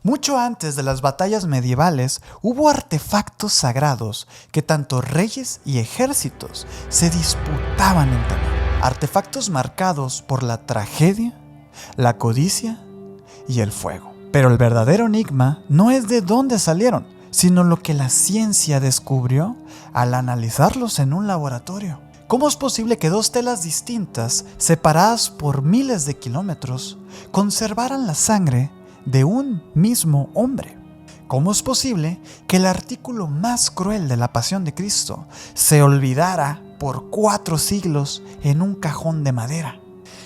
Mucho antes de las batallas medievales, hubo artefactos sagrados que tanto reyes y ejércitos se disputaban en tener. Artefactos marcados por la tragedia, la codicia y el fuego. Pero el verdadero enigma no es de dónde salieron, sino lo que la ciencia descubrió al analizarlos en un laboratorio. ¿Cómo es posible que dos telas distintas, separadas por miles de kilómetros, conservaran la sangre de un mismo hombre? ¿Cómo es posible que el artículo más cruel de la pasión de Cristo se olvidara por 4 siglos en un cajón de madera?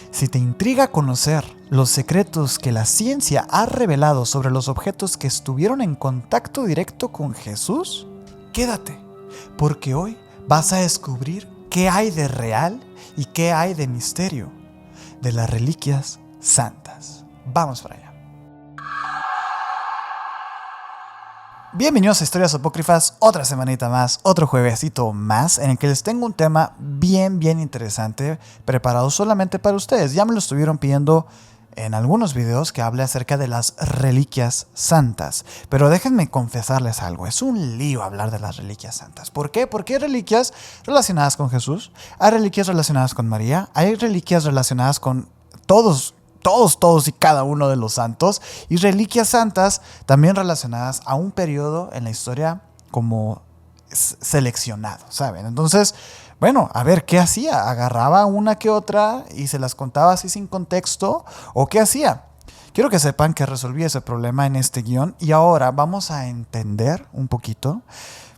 Si te intriga conocer los secretos que la ciencia ha revelado sobre los objetos que estuvieron en contacto directo con Jesús, quédate, porque hoy vas a descubrir qué hay de real y qué hay de misterio de las reliquias santas. Vamos para allá. Bienvenidos a Historias Apócrifas, otra semanita más, otro juevesito más, en el que les tengo un tema bien interesante preparado solamente para ustedes. Ya me lo estuvieron pidiendo en algunos videos que hable acerca de las reliquias santas. Pero déjenme confesarles algo, es un lío hablar de las reliquias santas. ¿Por qué? Porque hay reliquias relacionadas con Jesús, hay reliquias relacionadas con María, hay reliquias relacionadas con todos y cada uno de los santos, y reliquias santas también relacionadas a un periodo en la historia como seleccionado, ¿saben? Entonces, bueno, a ver, ¿qué hacía? ¿Agarraba una que otra y se las contaba así sin contexto? ¿O qué hacía? Quiero que sepan que resolví ese problema en este guión y ahora vamos a entender un poquito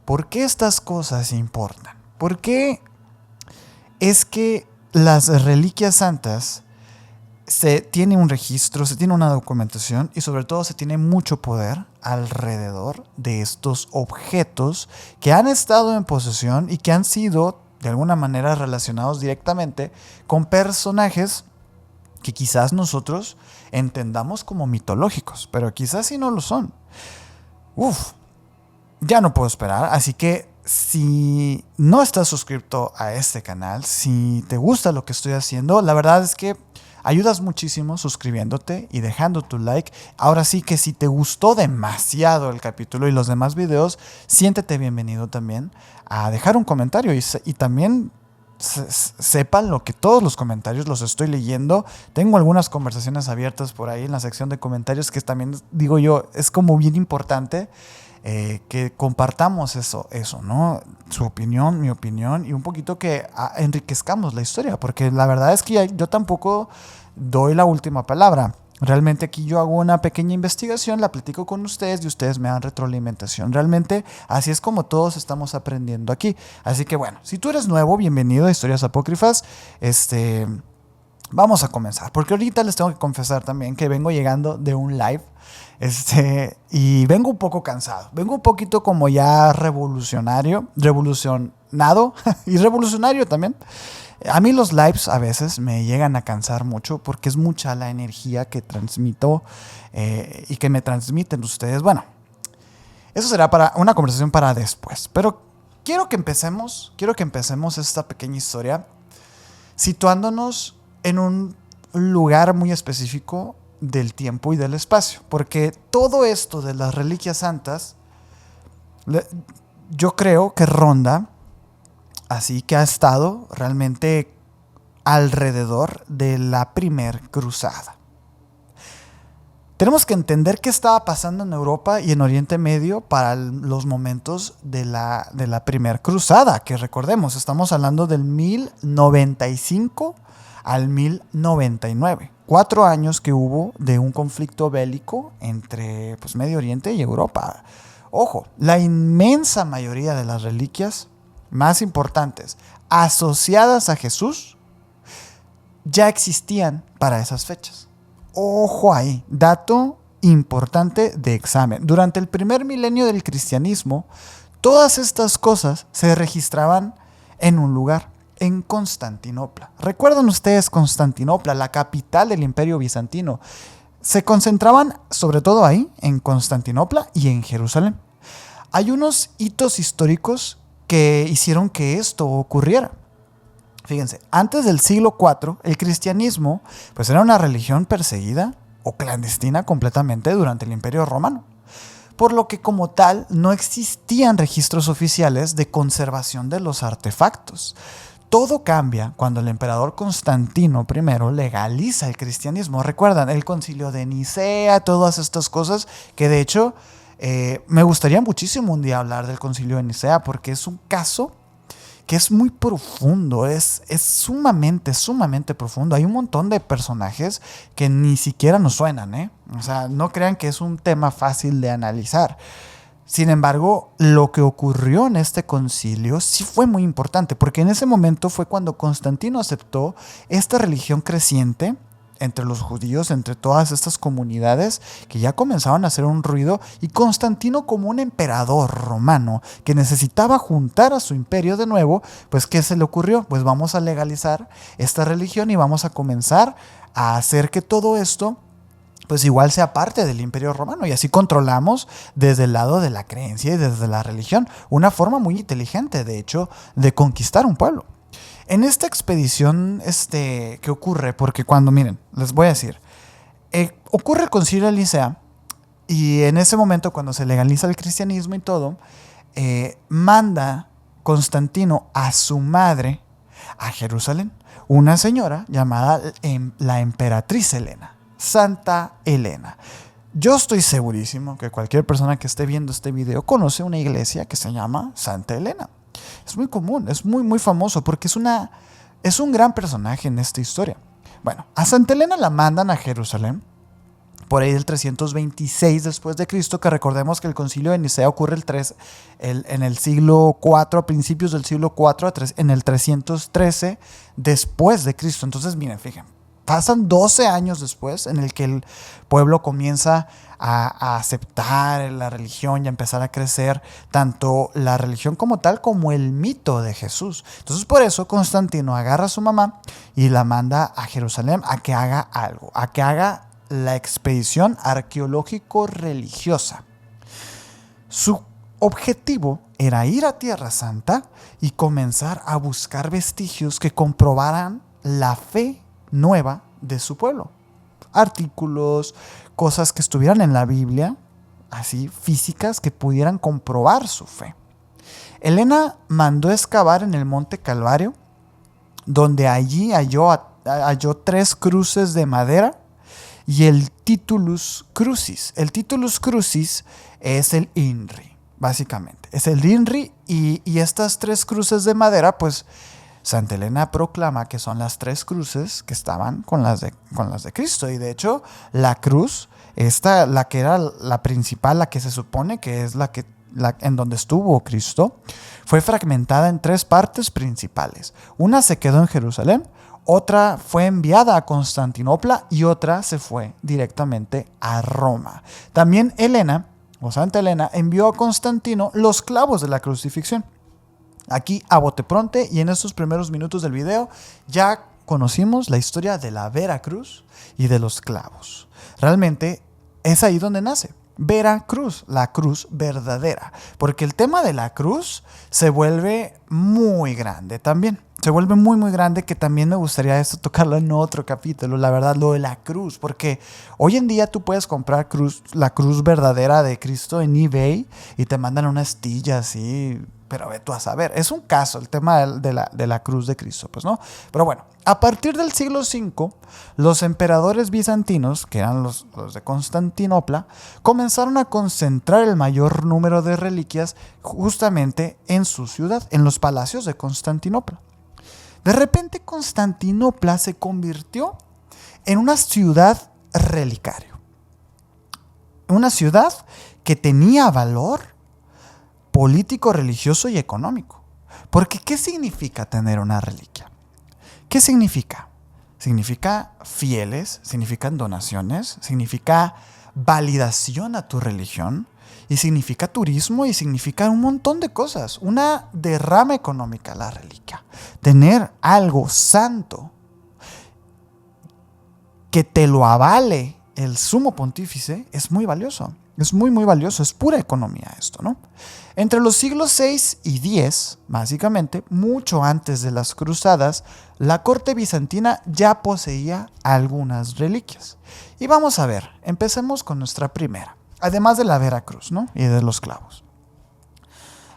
por qué estas cosas importan. ¿Por qué es que las reliquias santas se tiene un registro, se tiene una documentación y sobre todo se tiene mucho poder alrededor de estos objetos que han estado en posesión y que han sido de alguna manera relacionados directamente con personajes que quizás nosotros entendamos como mitológicos, pero quizás sí no lo son? Ya no puedo esperar, así que si no estás suscrito a este canal, si te gusta lo que estoy haciendo, la verdad es que ayudas muchísimo suscribiéndote y dejando tu like. Ahora sí que si te gustó demasiado el capítulo y los demás videos, siéntete bienvenido también a dejar un comentario y también sepan lo que todos los comentarios los estoy leyendo. Tengo algunas conversaciones abiertas por ahí en la sección de comentarios que también digo yo, es como bien importante que compartamos eso, ¿no? Su opinión, mi opinión y un poquito que enriquezcamos la historia, porque la verdad es que yo tampoco doy la última palabra. Realmente aquí yo hago una pequeña investigación, la platico con ustedes y ustedes me dan retroalimentación. Realmente así es como todos estamos aprendiendo aquí. Así que bueno, si tú eres nuevo, bienvenido a Historias Apócrifas. Vamos a comenzar, porque ahorita les tengo que confesar también que vengo llegando de un live y vengo un poco cansado, vengo un poquito como ya revolucionado y revolucionario también. A mí los lives a veces me llegan a cansar mucho porque es mucha la energía que transmito y que me transmiten ustedes. Bueno, eso será para una conversación para después, pero quiero que empecemos esta pequeña historia situándonos en un lugar muy específico del tiempo y del espacio, porque todo esto de las reliquias santas yo creo que ronda, así que ha estado realmente alrededor de la primer cruzada. Tenemos que entender qué estaba pasando en Europa y en Oriente Medio para los momentos de la primer cruzada, que recordemos, estamos hablando del 1095 al 1099. 4 años que hubo de un conflicto bélico entre Medio Oriente y Europa. Ojo, la inmensa mayoría de las reliquias más importantes asociadas a Jesús ya existían para esas fechas. Ojo ahí, dato importante de examen. Durante el primer milenio del cristianismo, todas estas cosas se registraban en un lugar, en Constantinopla. ¿Recuerdan ustedes Constantinopla, la capital del Imperio Bizantino? Se concentraban sobre todo ahí, en Constantinopla y en Jerusalén. Hay unos hitos históricos que hicieron que esto ocurriera. Fíjense, antes del siglo IV, el cristianismo era una religión perseguida o clandestina completamente durante el Imperio Romano, por lo que como tal no existían registros oficiales de conservación de los artefactos. Todo cambia cuando el emperador Constantino I legaliza el cristianismo. Recuerdan el concilio de Nicea, todas estas cosas que de hecho me gustaría muchísimo un día hablar del concilio de Nicea porque es un caso que es muy profundo, es sumamente profundo. Hay un montón de personajes que ni siquiera nos suenan, ¿eh? O sea, no crean que es un tema fácil de analizar. Sin embargo, lo que ocurrió en este concilio sí fue muy importante, porque en ese momento fue cuando Constantino aceptó esta religión creciente entre los judíos, entre todas estas comunidades que ya comenzaban a hacer un ruido, y Constantino, como un emperador romano que necesitaba juntar a su imperio de nuevo, pues ¿qué se le ocurrió? Pues vamos a legalizar esta religión y vamos a comenzar a hacer que todo esto pues igual sea parte del Imperio Romano, y así controlamos desde el lado de la creencia y desde la religión, una forma muy inteligente, de hecho, de conquistar un pueblo. En esta expedición, ¿qué ocurre? Porque cuando, miren, les voy a decir, ocurre el concilio de Nicea, y en ese momento, cuando se legaliza el cristianismo y todo, manda Constantino a su madre a Jerusalén, una señora llamada la emperatriz Helena, Santa Helena. Yo estoy segurísimo que cualquier persona que esté viendo este video conoce una iglesia que se llama Santa Helena. Es muy común, es muy famoso porque es un gran personaje en esta historia. Bueno, a Santa Helena la mandan a Jerusalén por ahí del 326 después de Cristo, que recordemos que el concilio de Nicea ocurre en el siglo IV, a principios del siglo IV, en el 313 después de Cristo. Entonces, miren, fíjense, pasan 12 años después en el que el pueblo comienza a aceptar la religión y a empezar a crecer tanto la religión como tal como el mito de Jesús. Entonces por eso Constantino agarra a su mamá y la manda a Jerusalén a que haga algo, a que haga la expedición arqueológico-religiosa. Su objetivo era ir a Tierra Santa y comenzar a buscar vestigios que comprobaran la fe nueva de su pueblo. Artículos, cosas que estuvieran en la Biblia, así físicas, que pudieran comprobar su fe. Helena mandó excavar en el monte Calvario, donde allí halló 3 cruces de madera y el Titulus Crucis. El Titulus Crucis es el INRI, básicamente. Es el INRI y estas 3 cruces de madera, pues Santa Helena proclama que son las 3 cruces que estaban con las de Cristo. Y de hecho, la cruz, la que era la principal, la que se supone que es en donde estuvo Cristo, fue fragmentada en 3 partes principales. Una se quedó en Jerusalén, otra fue enviada a Constantinopla y otra se fue directamente a Roma. También Helena, o Santa Helena, envió a Constantino los clavos de la crucifixión. Aquí a bote pronto y en estos primeros minutos del video ya conocimos la historia de la Vera Cruz y de los clavos. Realmente es ahí donde nace Vera Cruz, la cruz verdadera, porque el tema de la cruz se vuelve muy grande también. Se vuelve muy grande, que también me gustaría tocarlo en otro capítulo, la verdad, lo de la cruz, porque hoy en día tú puedes comprar la cruz verdadera de Cristo en eBay y te mandan una astilla así, pero ve tú a saber. Es un caso el tema de la cruz de Cristo, pues no. Pero bueno, a partir del siglo V, los emperadores bizantinos, que eran los de Constantinopla, comenzaron a concentrar el mayor número de reliquias justamente en su ciudad, en los palacios de Constantinopla. De repente Constantinopla se convirtió en una ciudad relicario. Una ciudad que tenía valor político, religioso y económico. Porque ¿qué significa tener una reliquia? ¿Qué significa? Significa fieles, significan donaciones, significa validación a tu religión, y significa turismo y significa un montón de cosas. Una derrama económica, la reliquia. Tener algo santo que te lo avale el sumo pontífice es muy valioso. Es muy, muy valioso, es pura economía esto, ¿no? Entre los siglos 6 y 10, básicamente, mucho antes de las cruzadas, la corte bizantina ya poseía algunas reliquias. Y vamos a ver, empecemos con nuestra primera, además de la Veracruz, ¿no? Y de los clavos.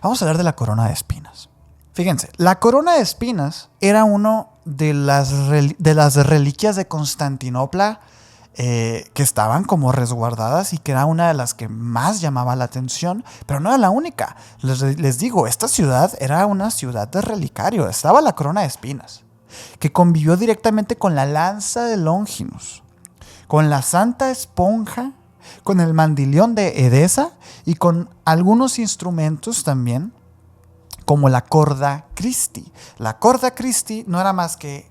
Vamos a hablar de la corona de espinas. Fíjense, la corona de espinas era una de las reliquias de Constantinopla que estaban como resguardadas y que era una de las que más llamaba la atención, pero no era la única. Les digo, esta ciudad era una ciudad de relicario. Estaba la corona de espinas, que convivió directamente con la lanza de Longinus, con la santa esponja, con el mandilión de Edesa y con algunos instrumentos también, como la corda Christi. La corda Christi no era más que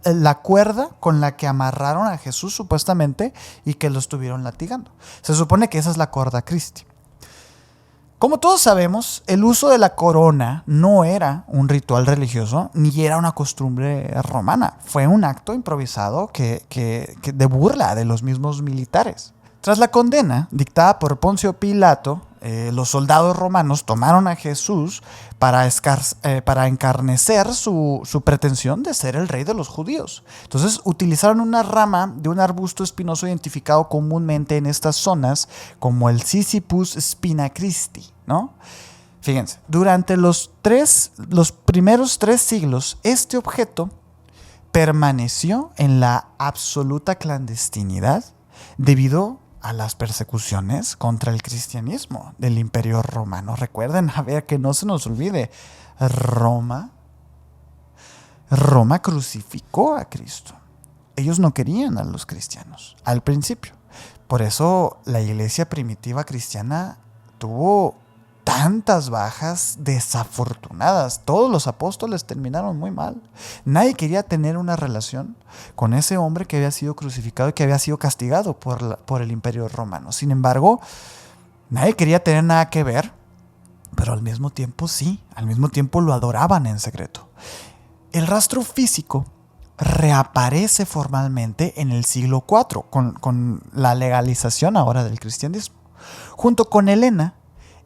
la cuerda con la que amarraron a Jesús supuestamente y que lo estuvieron latigando. Se supone que esa es la corda Christi. Como todos sabemos, el uso de la corona no era un ritual religioso ni era una costumbre romana. Fue un acto improvisado de burla de los mismos militares. Tras la condena dictada por Poncio Pilato, los soldados romanos tomaron a Jesús para encarnecer su pretensión de ser el rey de los judíos. Entonces utilizaron una rama de un arbusto espinoso identificado comúnmente en estas zonas como el Sisyphus spina Christi, ¿no? Fíjense, durante los primeros 3 siglos, este objeto permaneció en la absoluta clandestinidad debido a las persecuciones contra el cristianismo del Imperio Romano. Recuerden, a ver, que no se nos olvide, Roma crucificó a Cristo. Ellos no querían a los cristianos al principio. Por eso la iglesia primitiva cristiana tuvo tantas bajas desafortunadas. Todos los apóstoles terminaron muy mal. Nadie quería tener una relación con ese hombre que había sido crucificado y que había sido castigado por el Imperio Romano. Sin embargo, nadie quería tener nada que ver, pero al mismo tiempo sí, al mismo tiempo lo adoraban en secreto. El rastro físico reaparece formalmente en el siglo IV con la legalización ahora del cristianismo. Junto con Helena,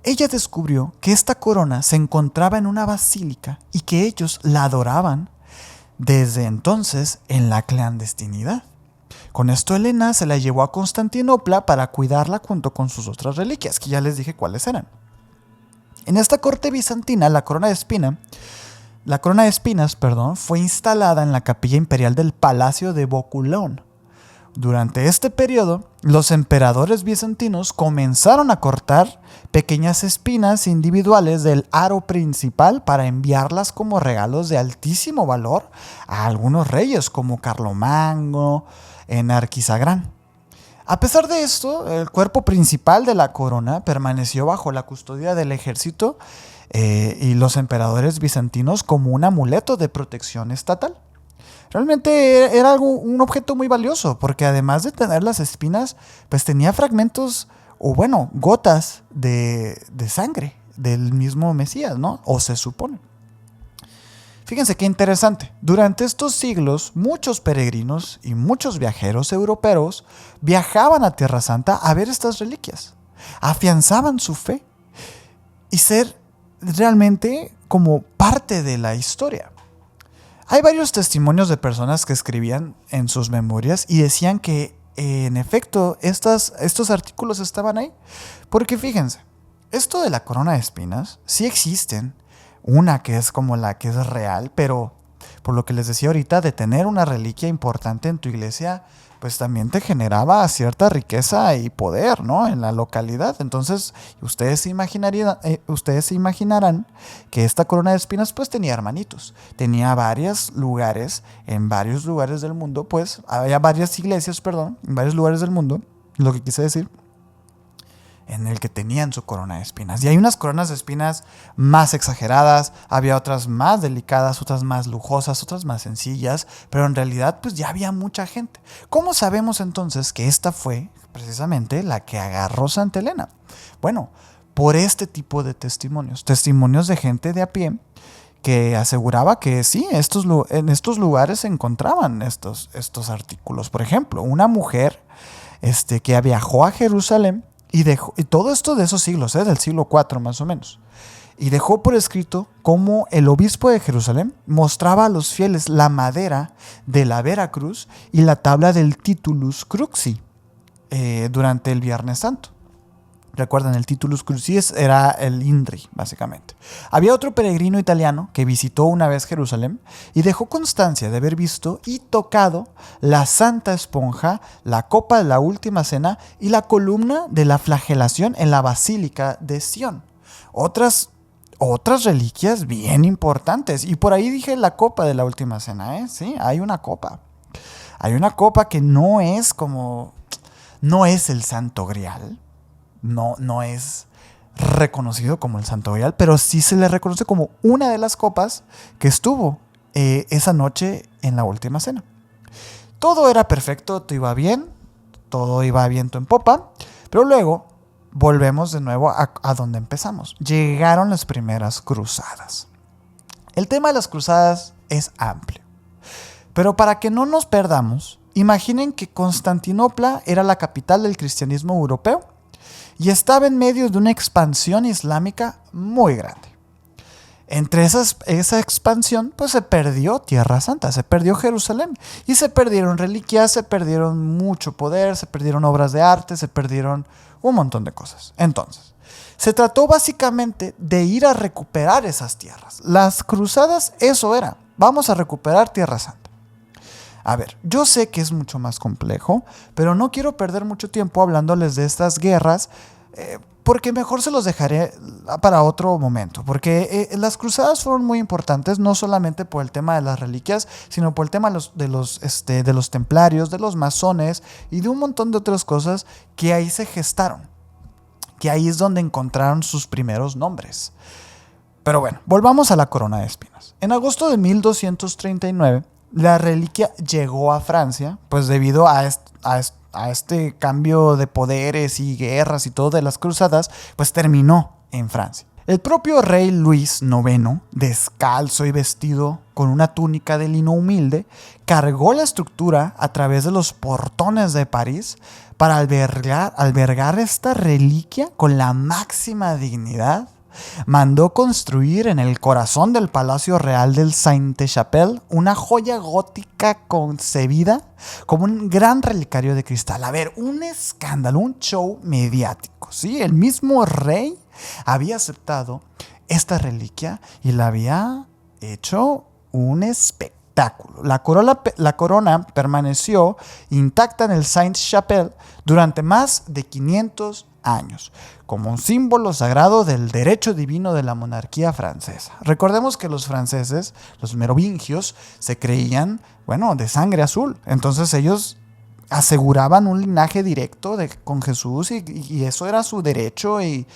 ella descubrió que esta corona se encontraba en una basílica y que ellos la adoraban desde entonces en la clandestinidad. Con esto Helena se la llevó a Constantinopla para cuidarla junto con sus otras reliquias, que ya les dije cuáles eran. En esta corte bizantina, la corona de espinas, fue instalada en la capilla imperial del Palacio de Boculón. Durante este periodo, los emperadores bizantinos comenzaron a cortar pequeñas espinas individuales del aro principal para enviarlas como regalos de altísimo valor a algunos reyes como Carlomagno en Arquisagrán. A pesar de esto, el cuerpo principal de la corona permaneció bajo la custodia del ejército y los emperadores bizantinos como un amuleto de protección estatal. Realmente era un objeto muy valioso, porque además de tener las espinas, pues tenía fragmentos, o bueno, gotas de sangre del mismo Mesías, ¿no? O se supone. Fíjense qué interesante. Durante estos siglos, muchos peregrinos y muchos viajeros europeos viajaban a Tierra Santa a ver estas reliquias. Afianzaban su fe y ser realmente como parte de la historia. Hay varios testimonios de personas que escribían en sus memorias y decían que, en efecto, estos artículos estaban ahí. Porque fíjense, esto de la corona de espinas, sí existen. Una que es como la que es real, pero por lo que les decía ahorita, de tener una reliquia importante en tu iglesia, pues también te generaba cierta riqueza y poder, ¿no? En la localidad. Entonces, ustedes se imaginarán que esta corona de espinas pues tenía hermanitos. Tenía varios lugares, en varios lugares del mundo, pues había varias iglesias, en varios lugares del mundo, lo que quise decir, en el que tenían su corona de espinas. Y hay unas coronas de espinas más exageradas, había otras más delicadas, otras más lujosas, otras más sencillas, pero en realidad pues ya había mucha gente. ¿Cómo sabemos entonces que esta fue precisamente la que agarró Santa Elena? Bueno, por este tipo de testimonios de gente de a pie que aseguraba que sí, en estos lugares se encontraban estos artículos. Por ejemplo, una mujer que viajó a Jerusalén y todo esto de esos siglos, del siglo IV más o menos. Y dejó por escrito cómo el obispo de Jerusalén mostraba a los fieles la madera de la Vera Cruz y la tabla del Titulus Cruxi durante el Viernes Santo. Recuerdan, el Titulus Crucis era el INRI, básicamente. Había otro peregrino italiano que visitó una vez Jerusalén y dejó constancia de haber visto y tocado la Santa Esponja, la copa de la Última Cena y la columna de la flagelación en la Basílica de Sión. Otras reliquias bien importantes. Y por ahí dije la copa de la Última Cena, ¿eh? Sí, hay una copa. Hay una copa que no es el Santo Grial. No es reconocido como el Santo Grial, pero sí se le reconoce como una de las copas que estuvo esa noche en la Última Cena. Todo era perfecto, todo iba viento en popa, pero luego volvemos de nuevo a donde empezamos. Llegaron las primeras cruzadas. El tema de las cruzadas es amplio, pero para que no nos perdamos, imaginen que Constantinopla era la capital del cristianismo europeo y estaba en medio de una expansión islámica muy grande. Entre esa expansión, pues se perdió Tierra Santa, se perdió Jerusalén. Y se perdieron reliquias, se perdieron mucho poder, se perdieron obras de arte, se perdieron un montón de cosas. Entonces, se trató básicamente de ir a recuperar esas tierras. Las cruzadas, eso era. Vamos a recuperar Tierra Santa. A ver, yo sé que es mucho más complejo, pero no quiero perder mucho tiempo hablándoles de estas guerras, porque mejor se los dejaré para otro momento. Porque las cruzadas fueron muy importantes, no solamente por el tema de las reliquias, sino por el tema de los templarios, de los masones y de un montón de otras cosas que ahí se gestaron. Que ahí es donde encontraron sus primeros nombres. Pero bueno, volvamos a la corona de espinas. En agosto de 1239, la reliquia llegó a Francia, pues debido a este cambio de poderes y guerras y todo de las cruzadas, pues terminó en Francia. El propio rey Luis IX, descalzo y vestido con una túnica de lino humilde, cargó la estructura a través de los portones de París para albergar esta reliquia con la máxima dignidad. Mandó construir en el corazón del Palacio Real del Sainte-Chapelle una joya gótica concebida como un gran relicario de cristal. A ver, un escándalo, un show mediático, ¿sí? El mismo rey había aceptado esta reliquia y la había hecho un espectáculo. La corona permaneció intacta en el Sainte-Chapelle durante más de 500 años, como un símbolo sagrado del derecho divino de la monarquía francesa. Recordemos que los franceses, los merovingios, se creían, de sangre azul. Entonces ellos aseguraban un linaje directo con Jesús y eso era su derecho y,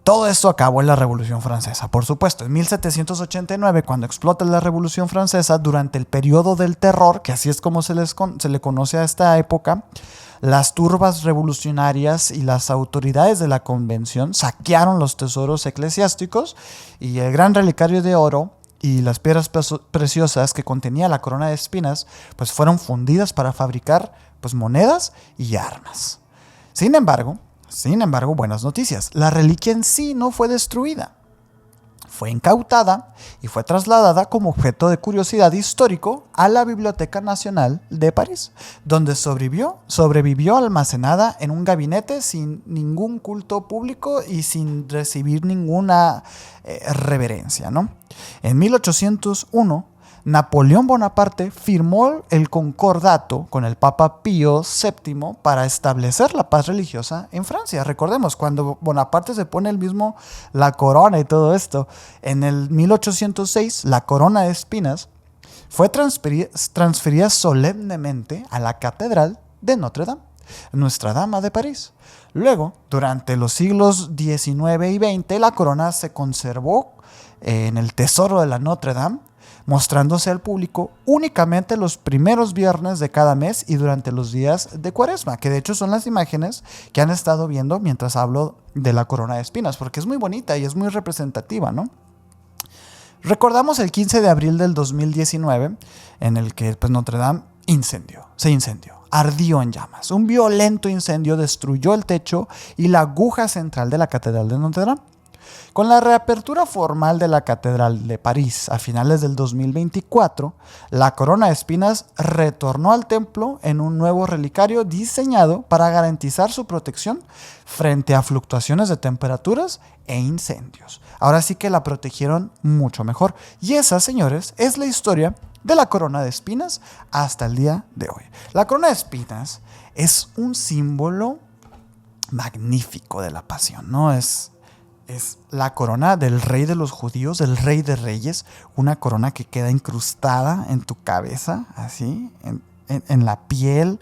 todo esto acabó en la Revolución Francesa, por supuesto. En 1789, cuando explota la Revolución Francesa, durante el periodo del terror, que así es como se le conoce a esta época, las turbas revolucionarias y las autoridades de la convención saquearon los tesoros eclesiásticos y el gran relicario de oro y las piedras preciosas que contenía la corona de espinas pues fueron fundidas para fabricar monedas y armas. Sin embargo, buenas noticias. La reliquia en sí no fue destruida. Fue incautada y fue trasladada como objeto de curiosidad histórico a la Biblioteca Nacional de París, donde sobrevivió almacenada en un gabinete sin ningún culto público y sin recibir ninguna reverencia, ¿no? En 1801, Napoleón Bonaparte firmó el concordato con el Papa Pío VII para establecer la paz religiosa en Francia. Recordemos, cuando Bonaparte se pone la corona y todo esto, en el 1806 la corona de espinas fue transferida solemnemente a la Catedral de Notre Dame, Nuestra Dama de París. Luego, durante los siglos XIX y XX, la corona se conservó en el tesoro de la Notre Dame, mostrándose al público únicamente los primeros viernes de cada mes y durante los días de Cuaresma, que de hecho son las imágenes que han estado viendo mientras hablo de la corona de espinas, porque es muy bonita y es muy representativa, ¿no? Recordamos el 15 de abril del 2019, en el que Notre Dame se incendió. ardió en llamas. Un violento incendio destruyó el techo y la aguja central de la Catedral de Notre Dame. Con la reapertura formal de la Catedral de París a finales del 2024, la corona de espinas retornó al templo en un nuevo relicario diseñado para garantizar su protección frente a fluctuaciones de temperaturas e incendios. Ahora sí que la protegieron mucho mejor. Y esa, señores, es la historia de la corona de espinas hasta el día de hoy. La corona de espinas es un símbolo magnífico de la pasión, ¿no? Es la corona del rey de los judíos, del rey de reyes, una corona que queda incrustada en tu cabeza, así, en la piel.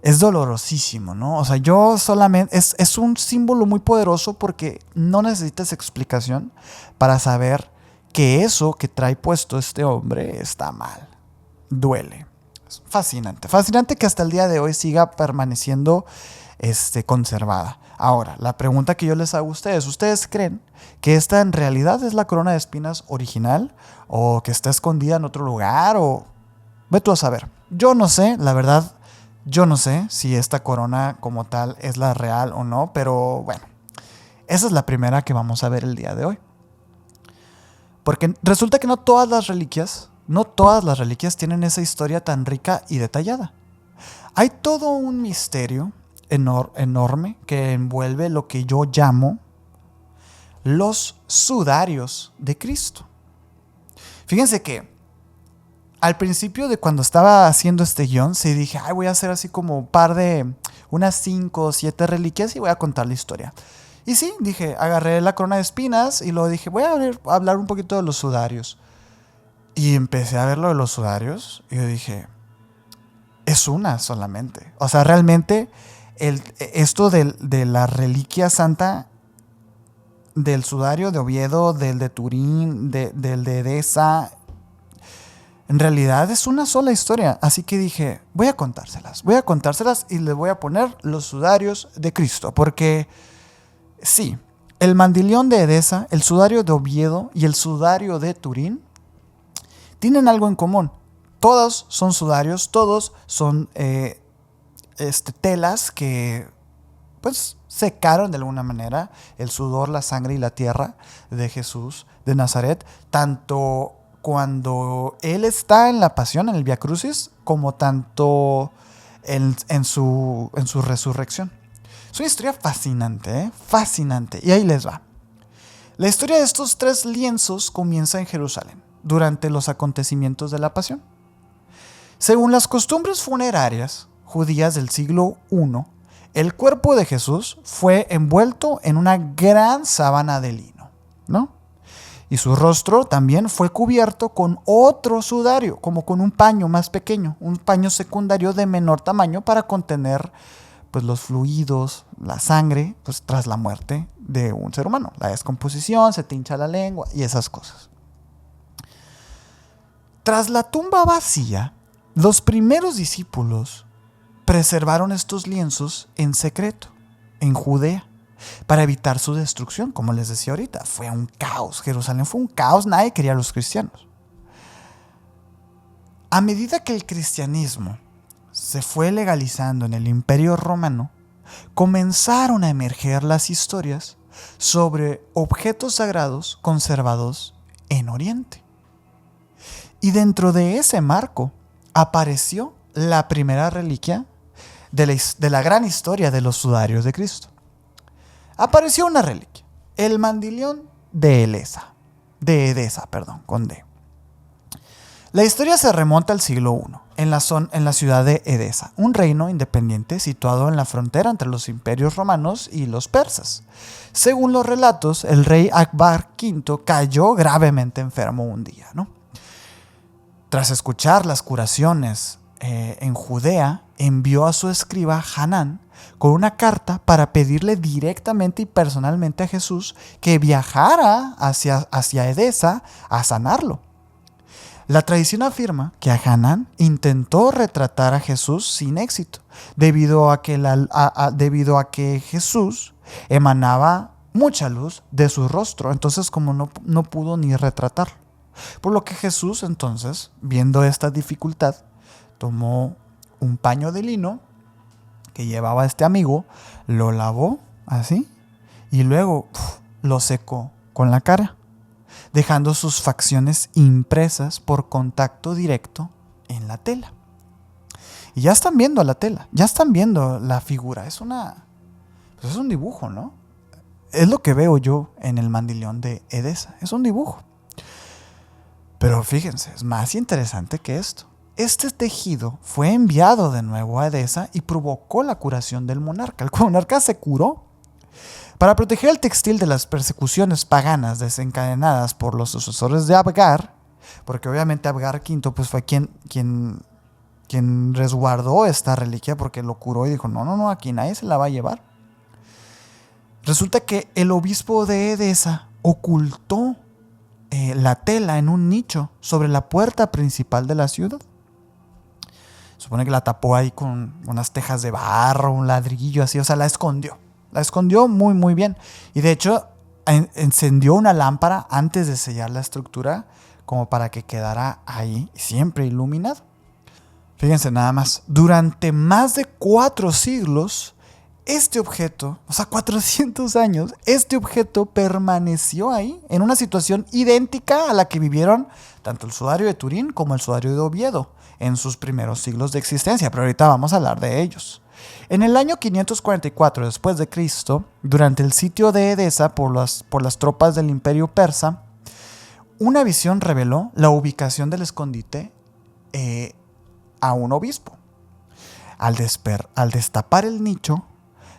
Es dolorosísimo, ¿no? O sea, yo solamente, es un símbolo muy poderoso porque no necesitas explicación para saber que eso que trae puesto este hombre está mal. Duele. Es fascinante. Fascinante que hasta el día de hoy siga permaneciendo conservada. Ahora, la pregunta que yo les hago a ustedes, ¿ustedes creen que esta en realidad es la corona de espinas original o que está escondida en otro lugar o ve tú a saber? Yo no sé, la verdad, yo no sé si esta corona como tal es la real o no, pero bueno, esa es la primera que vamos a ver el día de hoy. Porque resulta que no todas las reliquias tienen esa historia tan rica y detallada. Hay todo un misterio enorme que envuelve lo que yo llamo los sudarios de Cristo. Fíjense que al principio de cuando estaba haciendo este guión, sí dije, voy a hacer así como un par de unas 5 o 7 reliquias y voy a contar la historia. Y sí, dije, agarré la corona de espinas y luego dije, voy a hablar un poquito de los sudarios. Y empecé a ver lo de los sudarios y yo dije, es una solamente. O sea, realmente esto de la reliquia santa, del sudario de Oviedo, del de Turín, del de Edesa, en realidad es una sola historia. Así que dije, voy a contárselas y les voy a poner los sudarios de Cristo. Porque sí, el mandilión de Edesa, el sudario de Oviedo y el sudario de Turín tienen algo en común. Todos son sudarios, todos son telas que pues secaron de alguna manera el sudor, la sangre y la tierra de Jesús de Nazaret, tanto cuando Él está en la pasión, en el Vía Crucis, como tanto en su resurrección. Es una historia fascinante, fascinante. Y ahí les va. La historia de estos 3 lienzos comienza en Jerusalén, durante los acontecimientos de la pasión. Según las costumbres funerarias judías del siglo I, el cuerpo de Jesús fue envuelto en una gran sábana de lino, ¿no? Y su rostro también fue cubierto con otro sudario, como con un paño más pequeño, un paño secundario de menor tamaño para contener pues, los fluidos, la sangre, pues, tras la muerte de un ser humano. La descomposición, se te hincha la lengua y esas cosas. Tras la tumba vacía, los primeros discípulos preservaron estos lienzos en secreto, en Judea, para evitar su destrucción. Como les decía ahorita, fue un caos. Jerusalén fue un caos, nadie quería a los cristianos. A medida que el cristianismo se fue legalizando en el Imperio Romano, comenzaron a emerger las historias sobre objetos sagrados conservados en Oriente. Y dentro de ese marco apareció la primera reliquia de la gran historia de los sudarios de Cristo. Apareció una reliquia, el mandilión de Edesa, con D. La historia se remonta al siglo I, en la ciudad de Edesa, un reino independiente situado en la frontera entre los imperios romanos y los persas. Según los relatos, el rey Akbar V cayó gravemente enfermo un día, ¿no? Tras escuchar las curaciones en Judea, envió a su escriba Hanán con una carta para pedirle directamente y personalmente a Jesús que viajara hacia Edesa a sanarlo. La tradición afirma que Hanán intentó retratar a Jesús sin éxito, debido a que Jesús emanaba mucha luz de su rostro, entonces como no pudo ni retratarlo. Por lo que Jesús entonces, viendo esta dificultad, tomó un paño de lino que llevaba este amigo, lo lavó así y luego lo secó con la cara, dejando sus facciones impresas por contacto directo en la tela. Y ya están viendo la tela, ya están viendo la figura. Pues es un dibujo, ¿no? Es lo que veo yo en el Mandilión de Edesa. Es un dibujo. Pero fíjense, es más interesante que esto. Este tejido fue enviado de nuevo a Edesa y provocó la curación del monarca. El monarca se curó. Para proteger el textil de las persecuciones paganas desencadenadas por los sucesores de Abgar, porque obviamente Abgar V pues, fue quien resguardó esta reliquia porque lo curó y dijo, no, aquí nadie se la va a llevar. Resulta que el obispo de Edesa ocultó la tela en un nicho sobre la puerta principal de la ciudad. Supone que la tapó ahí con unas tejas de barro, un ladrillo así, o sea, la escondió. La escondió muy, muy bien. Y de hecho, encendió una lámpara antes de sellar la estructura como para que quedara ahí siempre iluminado. Fíjense nada más, durante más de 4 siglos, este objeto, o sea, 400 años, este objeto permaneció ahí en una situación idéntica a la que vivieron tanto el sudario de Turín como el sudario de Oviedo en sus primeros siglos de existencia, pero ahorita vamos a hablar de ellos. En el año 544 después de Cristo, durante el sitio de Edesa por las tropas del Imperio Persa, una visión reveló la ubicación del escondite a un obispo. Al destapar el nicho,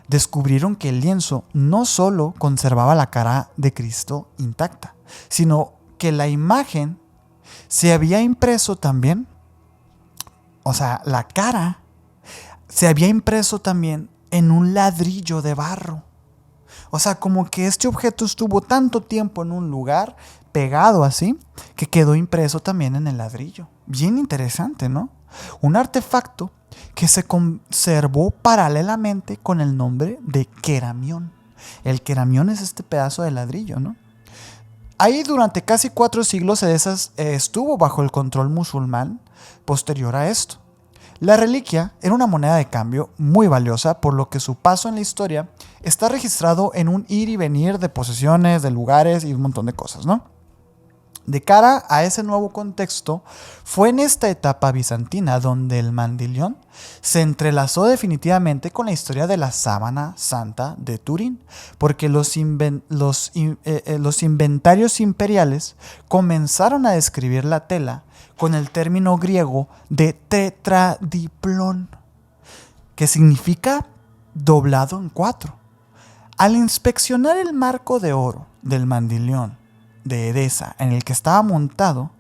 descubrieron que el lienzo no solo conservaba la cara de Cristo intacta, sino que la imagen se había impreso también, o sea, la cara se había impreso también en un ladrillo de barro. O sea, como que este objeto estuvo tanto tiempo en un lugar, pegado así, que quedó impreso también en el ladrillo. Bien interesante, ¿no? Un artefacto que se conservó paralelamente con el nombre de queramión. El queramión es este pedazo de ladrillo, ¿no? Ahí durante casi 4 siglos Edesa estuvo bajo el control musulmán posterior a esto. La reliquia era una moneda de cambio muy valiosa, por lo que su paso en la historia está registrado en un ir y venir de posesiones, de lugares y un montón de cosas, ¿no? De cara a ese nuevo contexto, fue en esta etapa bizantina donde el Mandilión se entrelazó definitivamente con la historia de la sábana santa de Turín, porque los inventarios imperiales comenzaron a describir la tela con el término griego de tetradiplón, que significa doblado en 4. Al inspeccionar el marco de oro del Mandilión de Edesa en el que estaba montado,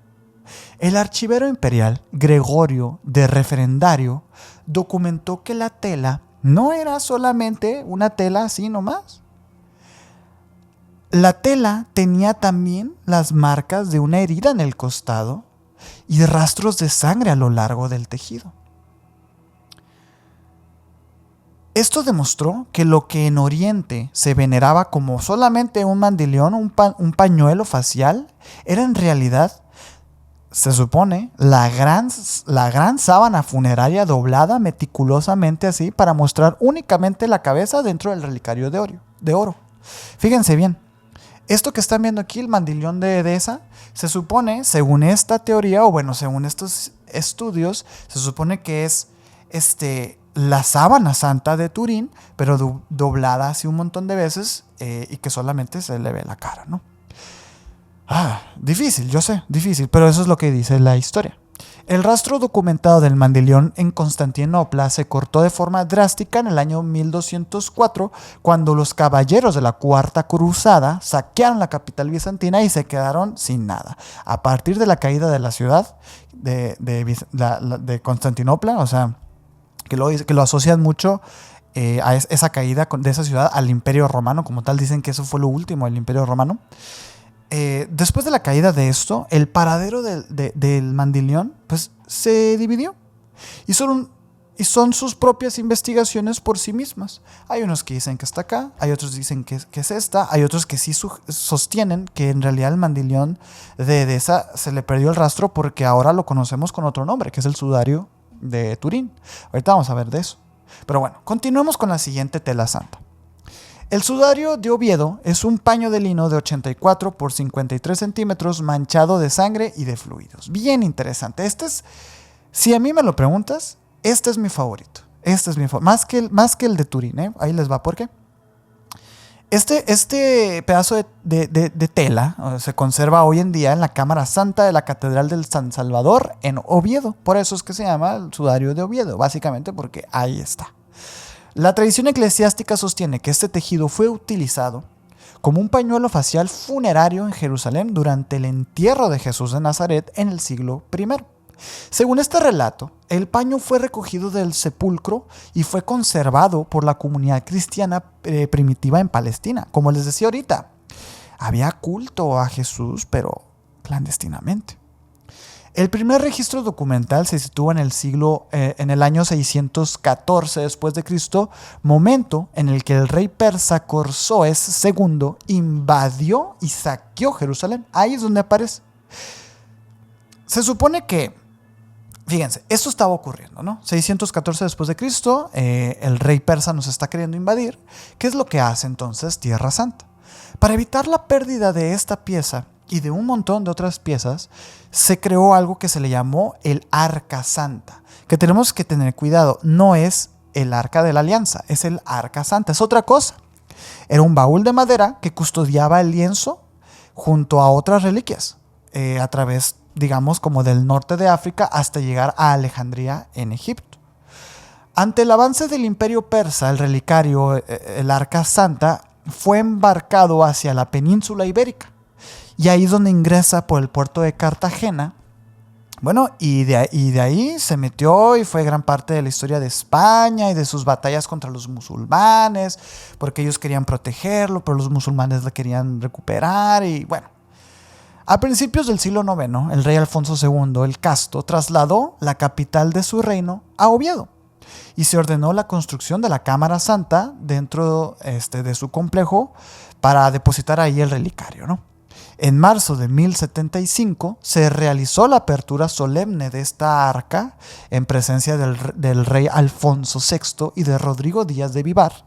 el archivero imperial Gregorio de Referendario documentó que la tela no era solamente una tela así nomás. La tela tenía también las marcas de una herida en el costado y rastros de sangre a lo largo del tejido. Esto demostró que lo que en Oriente se veneraba como solamente un mandilión, un pañuelo facial, era en realidad, se supone, la gran sábana funeraria doblada meticulosamente así para mostrar únicamente la cabeza dentro del relicario de oro. Fíjense bien, esto que están viendo aquí, el mandilión de Edesa, se supone, según esta teoría, o bueno, según estos estudios, se supone que es la sábana santa de Turín, pero doblada así un montón de veces y que solamente se le ve la cara, ¿no? Difícil, yo sé, difícil, pero eso es lo que dice la historia. El rastro documentado del Mandilión en Constantinopla se cortó de forma drástica en el año 1204, cuando los caballeros de la Cuarta Cruzada saquearon la capital bizantina y se quedaron sin nada. A partir de la caída de la ciudad de Constantinopla, o sea, que lo asocian mucho a esa caída de esa ciudad al Imperio Romano, como tal, dicen que eso fue lo último del Imperio Romano. Después de la caída de esto, el paradero del Mandilión pues, se dividió y son sus propias investigaciones por sí mismas. Hay unos que dicen que está acá, hay otros que dicen que es esta, hay otros que sí sostienen que en realidad el Mandilión de Edesa se le perdió el rastro porque ahora lo conocemos con otro nombre, que es el sudario de Turín. Ahorita vamos a ver de eso. Pero bueno, continuemos con la siguiente tela santa. El sudario de Oviedo es un paño de lino de 84 por 53 centímetros manchado de sangre y de fluidos. Bien interesante. Si a mí me lo preguntas, este es mi favorito. Más que el de Turín, ¿eh? Ahí les va, ¿por qué? Este pedazo de tela se conserva hoy en día en la Cámara Santa de la Catedral del San Salvador en Oviedo. Por eso es que se llama el sudario de Oviedo, básicamente porque ahí está. La tradición eclesiástica sostiene que este tejido fue utilizado como un pañuelo facial funerario en Jerusalén durante el entierro de Jesús de Nazaret en el siglo I. Según este relato, el paño fue recogido del sepulcro y fue conservado por la comunidad cristiana primitiva en Palestina. Como les decía ahorita, había culto a Jesús, pero clandestinamente. El primer registro documental se sitúa en el año 614 después de Cristo, momento en el que el rey persa Corsoes II invadió y saqueó Jerusalén. Ahí es donde aparece. Se supone que, fíjense, esto estaba ocurriendo, ¿no? 614 después de Cristo, el rey persa nos está queriendo invadir. ¿Qué es lo que hace entonces Tierra Santa? Para evitar la pérdida de esta pieza y de un montón de otras piezas, se creó algo que se le llamó el Arca Santa, que tenemos que tener cuidado, no es el Arca de la Alianza, es el Arca Santa, es otra cosa. Era un baúl de madera que custodiaba el lienzo junto a otras reliquias, a través, digamos, como del norte de África hasta llegar a Alejandría en Egipto. Ante el avance del imperio persa, el relicario, el Arca Santa, fue embarcado hacia la península ibérica. Y ahí es donde ingresa por el puerto de Cartagena. Bueno, y de ahí se metió y fue gran parte de la historia de España y de sus batallas contra los musulmanes, porque ellos querían protegerlo, pero los musulmanes la querían recuperar y bueno. A principios del siglo IX, el rey Alfonso II el Casto trasladó la capital de su reino a Oviedo y se ordenó la construcción de la Cámara Santa dentro de su complejo para depositar ahí el relicario, ¿no? En marzo de 1075 se realizó la apertura solemne de esta arca en presencia del rey Alfonso VI y de Rodrigo Díaz de Vivar.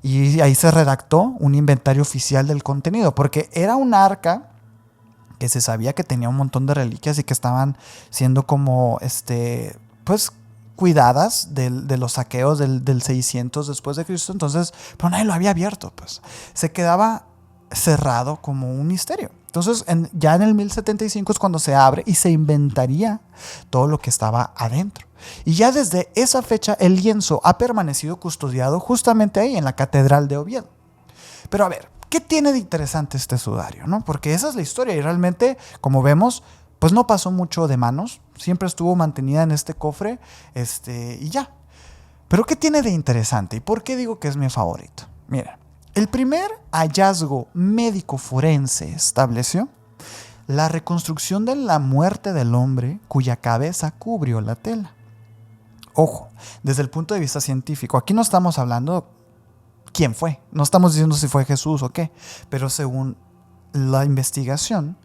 Y ahí se redactó un inventario oficial del contenido, porque era un arca que se sabía que tenía un montón de reliquias y que estaban siendo como, pues, cuidadas de los saqueos del 600 después de Cristo. Entonces, pero nadie lo había abierto, pues. Se quedaba cerrado como un misterio. Entonces, ya en el 1075 es cuando se abre y se inventaría todo lo que estaba adentro. Y ya desde esa fecha el lienzo ha permanecido custodiado justamente ahí en la Catedral de Oviedo. Pero a ver, ¿qué tiene de interesante este sudario, no? Porque esa es la historia y realmente, como vemos, pues no pasó mucho de manos. Siempre estuvo mantenida en este cofre y ya. Pero ¿qué tiene de interesante? ¿Y por qué digo que es mi favorito? Miren. El primer hallazgo médico forense estableció la reconstrucción de la muerte del hombre cuya cabeza cubrió la tela. Ojo, desde el punto de vista científico, aquí no estamos hablando quién fue, no estamos diciendo si fue Jesús o qué, pero según la investigación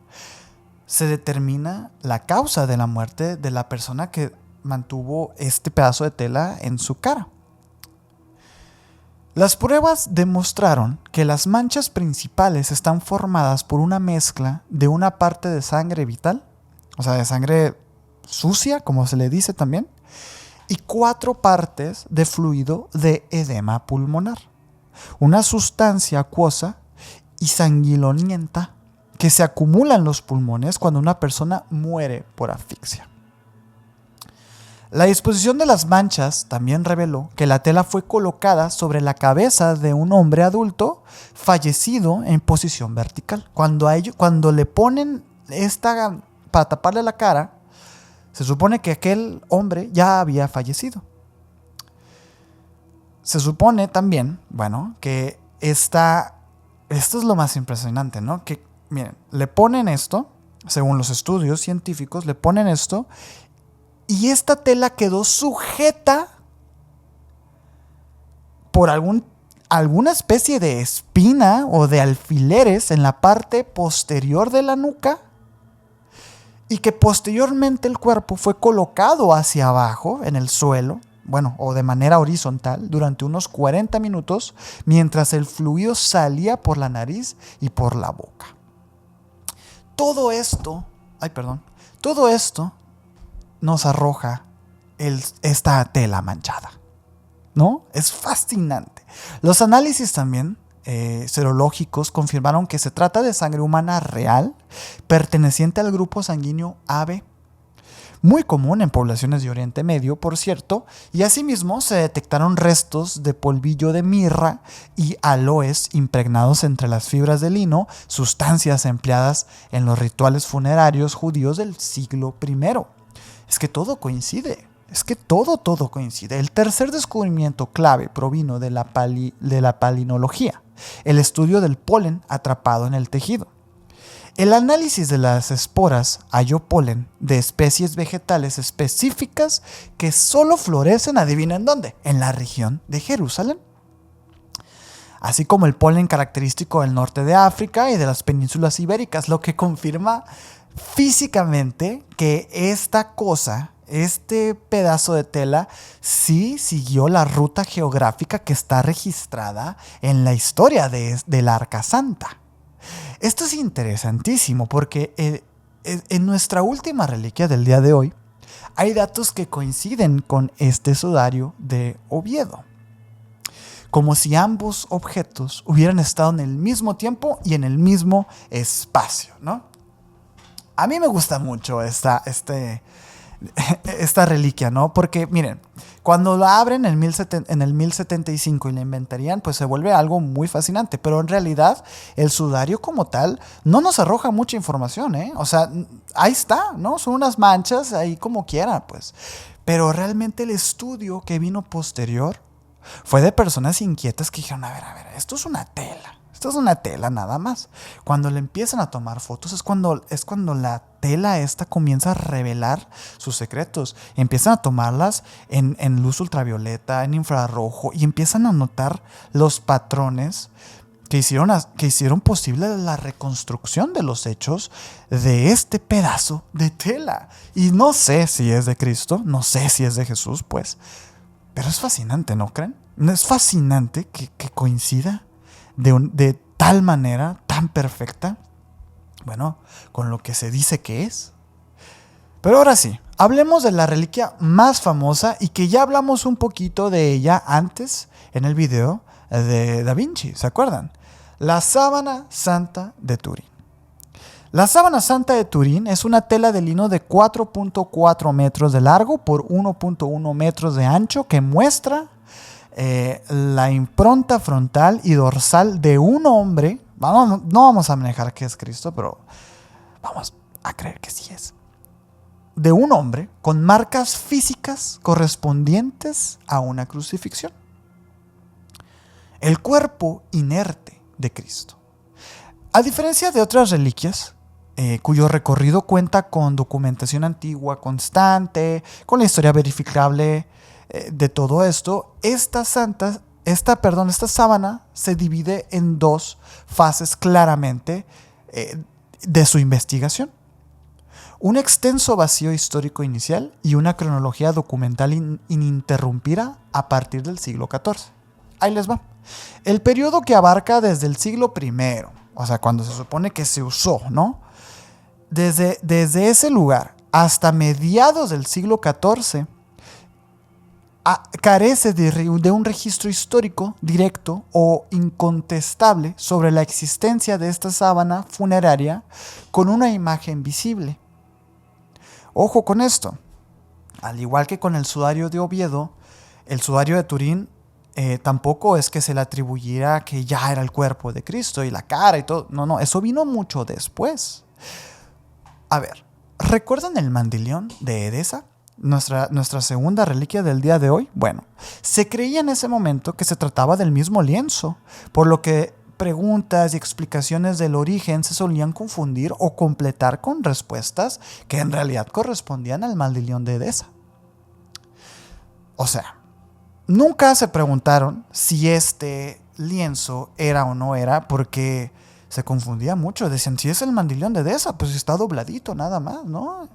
se determina la causa de la muerte de la persona que mantuvo este pedazo de tela en su cara. Las pruebas demostraron que las manchas principales están formadas por una mezcla de una parte de sangre vital, o sea, de sangre sucia, como se le dice también, y 4 partes de fluido de edema pulmonar, una sustancia acuosa y sanguinolenta que se acumula en los pulmones cuando una persona muere por asfixia. La disposición de las manchas también reveló que la tela fue colocada sobre la cabeza de un hombre adulto fallecido en posición vertical. Cuando le ponen esta para taparle la cara, se supone que aquel hombre ya había fallecido. Se supone también, bueno, que esto es lo más impresionante, ¿no? Que, miren, le ponen esto, según los estudios científicos, le ponen esto. Y esta tela quedó sujeta por alguna especie de espina o de alfileres en la parte posterior de la nuca y que posteriormente el cuerpo fue colocado hacia abajo en el suelo, bueno, o de manera horizontal, durante unos 40 minutos, mientras el fluido salía por la nariz y por la boca. Todo esto nos arroja esta tela manchada, ¿no? Es fascinante. Los análisis también serológicos confirmaron que se trata de sangre humana real, perteneciente al grupo sanguíneo AB, muy común en poblaciones de Oriente Medio, por cierto, y asimismo se detectaron restos de polvillo de mirra y aloes impregnados entre las fibras de lino, sustancias empleadas en los rituales funerarios judíos del siglo I. Es que todo coincide. Todo coincide. El tercer descubrimiento clave provino de la palinología, el estudio del polen atrapado en el tejido. El análisis de las esporas halló polen de especies vegetales específicas que solo florecen, adivinen dónde, en la región de Jerusalén. Así como el polen característico del norte de África y de las penínsulas ibéricas, lo que confirma físicamente que este pedazo de tela sí siguió la ruta geográfica que está registrada en la historia del Arca Santa. Esto es interesantísimo porque en nuestra última reliquia del día de hoy hay datos que coinciden con este sudario de Oviedo, como si ambos objetos hubieran estado en el mismo tiempo y en el mismo espacio, ¿no? A mí me gusta mucho esta reliquia, ¿no? Porque, miren, cuando la abren en el 1075 y la inventarían, pues se vuelve algo muy fascinante. Pero en realidad, el sudario como tal no nos arroja mucha información, ¿eh? O sea, ahí está, ¿no? Son unas manchas ahí como quiera, pues. Pero realmente el estudio que vino posterior fue de personas inquietas que dijeron, a ver, esto es una tela. Esto es una tela nada más. Cuando le empiezan a tomar fotos es cuando la tela esta comienza a revelar sus secretos. Empiezan a tomarlas en luz ultravioleta, en infrarrojo, y empiezan a notar los patrones que hicieron posible la reconstrucción de los hechos de este pedazo de tela. Y no sé si es de Cristo, no sé si es de Jesús, pues. Pero es fascinante, ¿no creen? ¿No es fascinante que coincida de tal manera, tan perfecta, bueno, con lo que se dice que es? Pero ahora sí, hablemos de la reliquia más famosa y que ya hablamos un poquito de ella antes en el video de Da Vinci, ¿se acuerdan? La sábana santa de Turín. La sábana santa de Turín es una tela de lino de 4.4 metros de largo por 1.1 metros de ancho que muestra la impronta frontal y dorsal de un hombre. No vamos a manejar que es Cristo, pero vamos a creer que sí es. De un hombre con marcas físicas correspondientes a una crucifixión. El cuerpo inerte de Cristo. A diferencia de otras reliquias, cuyo recorrido cuenta con documentación antigua constante, con la historia verificable de todo esto, esta sábana se divide en dos fases claramente de su investigación. Un extenso vacío histórico inicial y una cronología documental ininterrumpida a partir del siglo XIV. Ahí les va. El periodo que abarca desde el siglo I, o sea, cuando se supone que se usó, ¿no? Desde ese lugar hasta mediados del siglo XIV, carece de un registro histórico directo o incontestable sobre la existencia de esta sábana funeraria con una imagen visible. Ojo con esto. Al igual que con el sudario de Oviedo, el sudario de Turín tampoco es que se le atribuyera que ya era el cuerpo de Cristo y la cara y todo. No, eso vino mucho después. A ver, ¿recuerdan el mandilión de Edesa? Nuestra segunda reliquia del día de hoy. Bueno, se creía en ese momento que se trataba del mismo lienzo, por lo que preguntas y explicaciones del origen se solían confundir o completar con respuestas que en realidad correspondían al mandilión de Edesa. O sea, nunca se preguntaron si este lienzo era o no era, porque se confundía mucho. Decían, si es el mandilón de Edesa, pues está dobladito nada más, ¿no?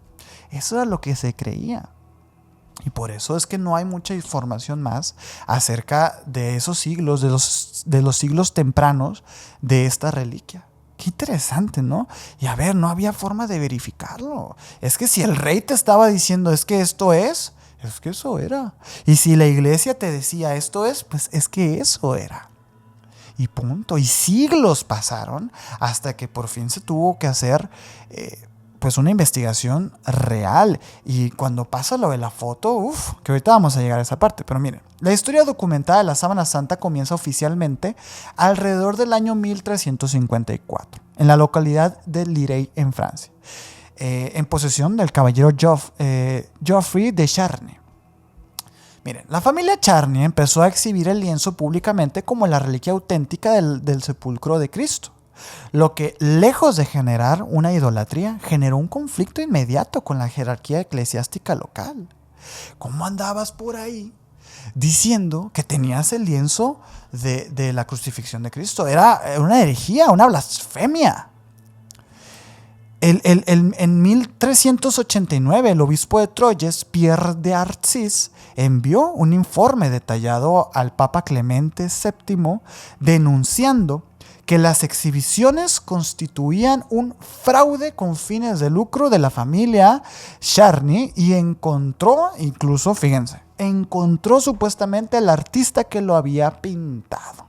Eso era lo que se creía. Y por eso es que no hay mucha información más acerca de esos siglos, de los siglos tempranos de esta reliquia. Qué interesante, ¿no? Y a ver, no había forma de verificarlo. Es que si el rey te estaba diciendo, es que esto es que eso era. Y si la iglesia te decía, esto es, pues es que eso era. Y punto. Y siglos pasaron hasta que por fin se tuvo que hacer pues una investigación real. Y cuando pasa lo de la foto, que ahorita vamos a llegar a esa parte. Pero miren, la historia documentada de la Sábana Santa comienza oficialmente alrededor del año 1354, en la localidad de Lirey, en Francia, en posesión del caballero Geoffrey de Charny. Miren, la familia Charny empezó a exhibir el lienzo públicamente como la reliquia auténtica del sepulcro de Cristo, lo que, lejos de generar una idolatría, generó un conflicto inmediato con la jerarquía eclesiástica local. ¿Cómo andabas por ahí diciendo que tenías el lienzo de la crucifixión de Cristo? Era una herejía, una blasfemia. En 1389, el obispo de Troyes, Pierre de Arcis, envió un informe detallado al Papa Clemente VII denunciando que las exhibiciones constituían un fraude con fines de lucro de la familia Charny y encontró, incluso, fíjense, encontró supuestamente al artista que lo había pintado.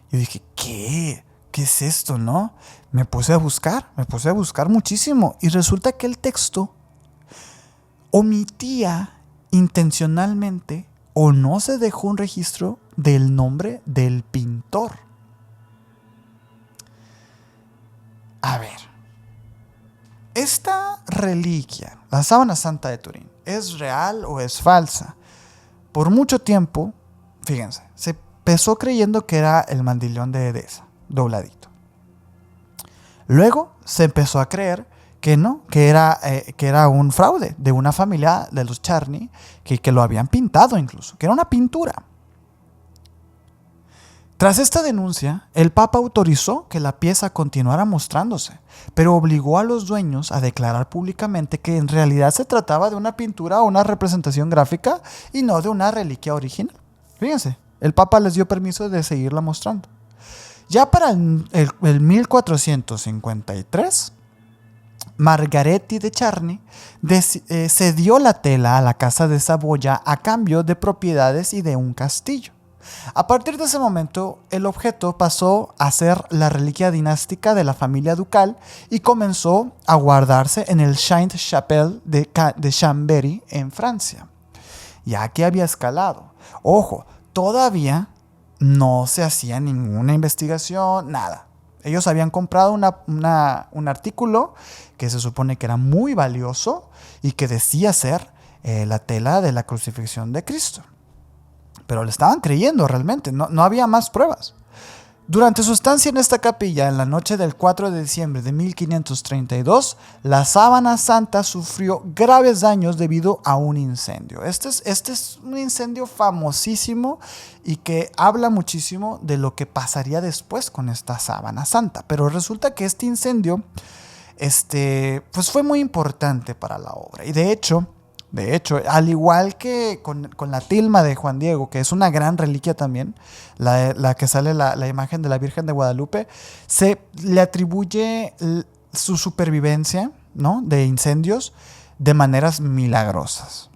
Yo dije, ¿qué? ¿Qué es esto, no? Me puse a buscar muchísimo y resulta que el texto omitía intencionalmente o no se dejó un registro del nombre del pintor. A ver, esta reliquia, la Sábana Santa de Turín, ¿es real o es falsa? Por mucho tiempo, fíjense, se empezó creyendo que era el mandilón de Edesa, dobladito. Luego se empezó a creer que no, que era un fraude de una familia de los Charny, que lo habían pintado incluso, que era una pintura. Tras esta denuncia, el Papa autorizó que la pieza continuara mostrándose, pero obligó a los dueños a declarar públicamente que en realidad se trataba de una pintura o una representación gráfica y no de una reliquia original. Fíjense, el Papa les dio permiso de seguirla mostrando. Ya para el 1453, Margaretti de Charny cedió la tela a la casa de Saboya a cambio de propiedades y de un castillo. A partir de ese momento, el objeto pasó a ser la reliquia dinástica de la familia ducal y comenzó a guardarse en el Sainte-Chapelle de Chambéry, en Francia. Ya que había escalado. Ojo, todavía no se hacía ninguna investigación, nada. Ellos habían comprado un artículo que se supone que era muy valioso y que decía ser la tela de la crucifixión de Cristo. Pero le estaban creyendo realmente, no había más pruebas. Durante su estancia en esta capilla, en la noche del 4 de diciembre de 1532, la Sábana Santa sufrió graves daños debido a un incendio. Este es un incendio famosísimo y que habla muchísimo de lo que pasaría después con esta Sábana Santa. Pero resulta que este incendio pues fue muy importante para la obra. Y de hecho, al igual que con la tilma de Juan Diego, que es una gran reliquia también, la que sale la imagen de la Virgen de Guadalupe, se le atribuye su supervivencia, ¿no?, de incendios de maneras milagrosas.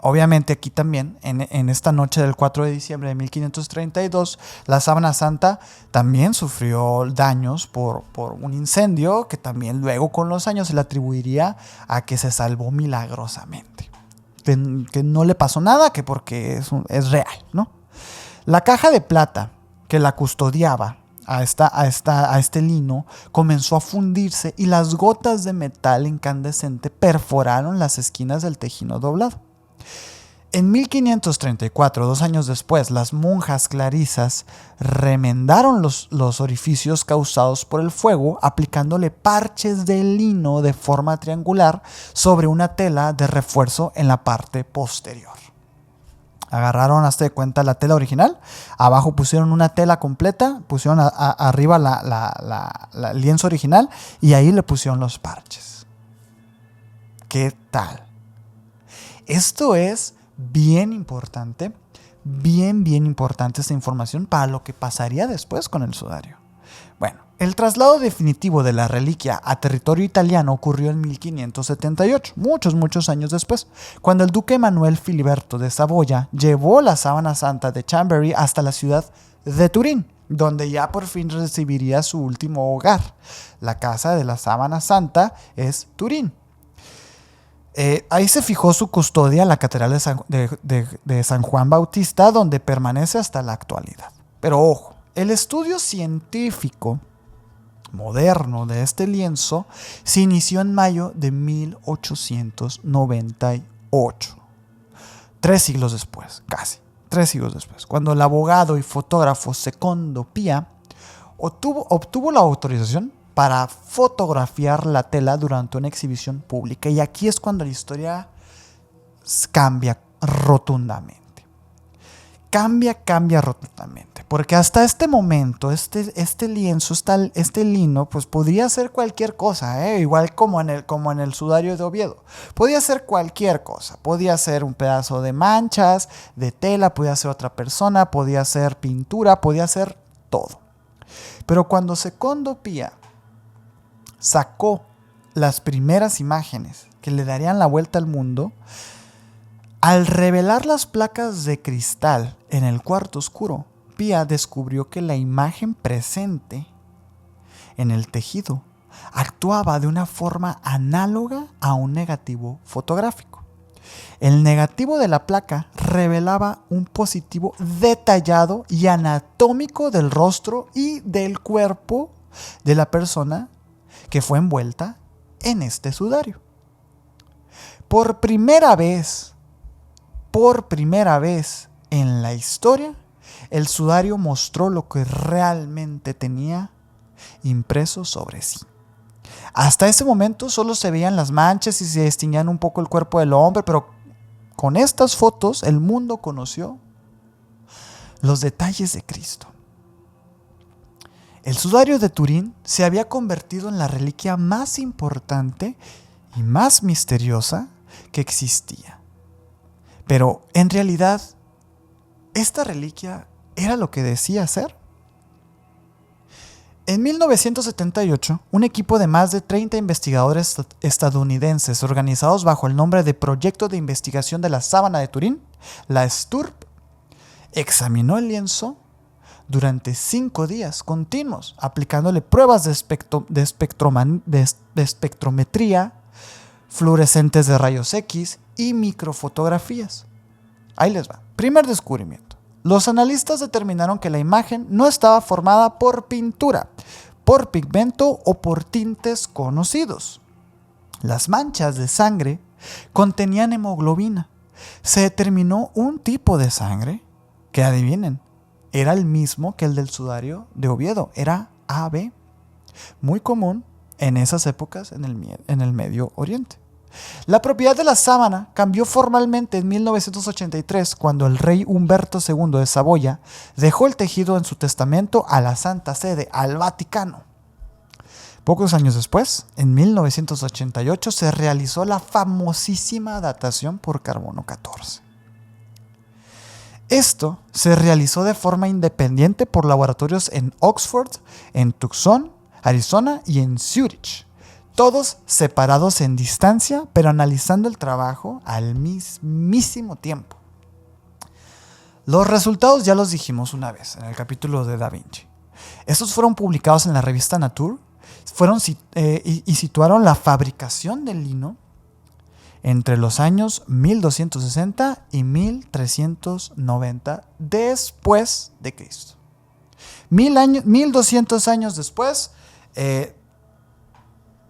Obviamente aquí también, en esta noche del 4 de diciembre de 1532, la Sábana Santa también sufrió daños por un incendio que también luego con los años se le atribuiría a que se salvó milagrosamente. Que no le pasó nada, que porque es real, ¿no? La caja de plata que la custodiaba a este lino comenzó a fundirse y las gotas de metal incandescente perforaron las esquinas del tejido doblado. En 1534, 2 años después, las monjas clarisas remendaron los orificios causados por el fuego aplicándole parches de lino de forma triangular sobre una tela de refuerzo en la parte posterior. Agarraron, hazte de cuenta, la tela original, abajo pusieron una tela completa, pusieron arriba el lienzo original y ahí le pusieron los parches. ¿Qué tal? Esto es bien importante, bien importante esta información para lo que pasaría después con el sudario. Bueno, el traslado definitivo de la reliquia a territorio italiano ocurrió en 1578, muchos años después, cuando el duque Manuel Filiberto de Saboya llevó la sábana santa de Chambéry hasta la ciudad de Turín, donde ya por fin recibiría su último hogar. La casa de la sábana santa es Turín. Ahí se fijó su custodia en la catedral de San Juan Bautista, donde permanece hasta la actualidad. Pero ojo, el estudio científico moderno de este lienzo se inició en mayo de 1898. 3 siglos después, casi 3 siglos después, cuando el abogado y fotógrafo Secondo Pia obtuvo la autorización para fotografiar la tela durante una exhibición pública. Y aquí es cuando la historia cambia rotundamente. Cambia rotundamente. Porque hasta este momento, este lienzo, este lino, pues podría ser cualquier cosa, igual como en el sudario de Oviedo. Podía ser cualquier cosa. Podía ser un pedazo de manchas, de tela, podía ser otra persona, podía ser pintura, podía ser todo. Pero cuando Secondo Pia sacó las primeras imágenes que le darían la vuelta al mundo, al revelar las placas de cristal en el cuarto oscuro, Pia descubrió que la imagen presente en el tejido actuaba de una forma análoga a un negativo fotográfico. El negativo de la placa revelaba un positivo detallado y anatómico del rostro y del cuerpo de la persona que fue envuelta en este sudario. Por primera vez en la historia, el sudario mostró lo que realmente tenía impreso sobre sí. Hasta ese momento solo se veían las manchas y se distinguían un poco el cuerpo del hombre, pero con estas fotos el mundo conoció los detalles de Cristo. El sudario de Turín se había convertido en la reliquia más importante y más misteriosa que existía. Pero en realidad, ¿esta reliquia era lo que decía ser? En 1978, un equipo de más de 30 investigadores estadounidenses organizados bajo el nombre de Proyecto de Investigación de la Sábana de Turín, la STURP, examinó el lienzo durante 5 días continuos, aplicándole pruebas de espectrometría, fluorescentes de rayos X y microfotografías. Ahí les va. Primer descubrimiento. Los analistas determinaron que la imagen no estaba formada por pintura, por pigmento o por tintes conocidos. Las manchas de sangre contenían hemoglobina. Se determinó un tipo de sangre que, adivinen, era el mismo que el del sudario de Oviedo, era AB, muy común en esas épocas en el Medio Oriente. La propiedad de la sábana cambió formalmente en 1983 cuando el rey Humberto II de Saboya dejó el tejido en su testamento a la Santa Sede, al Vaticano. Pocos años después, en 1988, se realizó la famosísima datación por carbono 14. Esto se realizó de forma independiente por laboratorios en Oxford, en Tucson, Arizona y en Zurich. Todos separados en distancia, pero analizando el trabajo al mismísimo tiempo. Los resultados ya los dijimos una vez en el capítulo de Da Vinci. Estos fueron publicados en la revista Nature y situaron la fabricación del lino entre los años 1260 y 1390 después de Cristo. 1200 años después,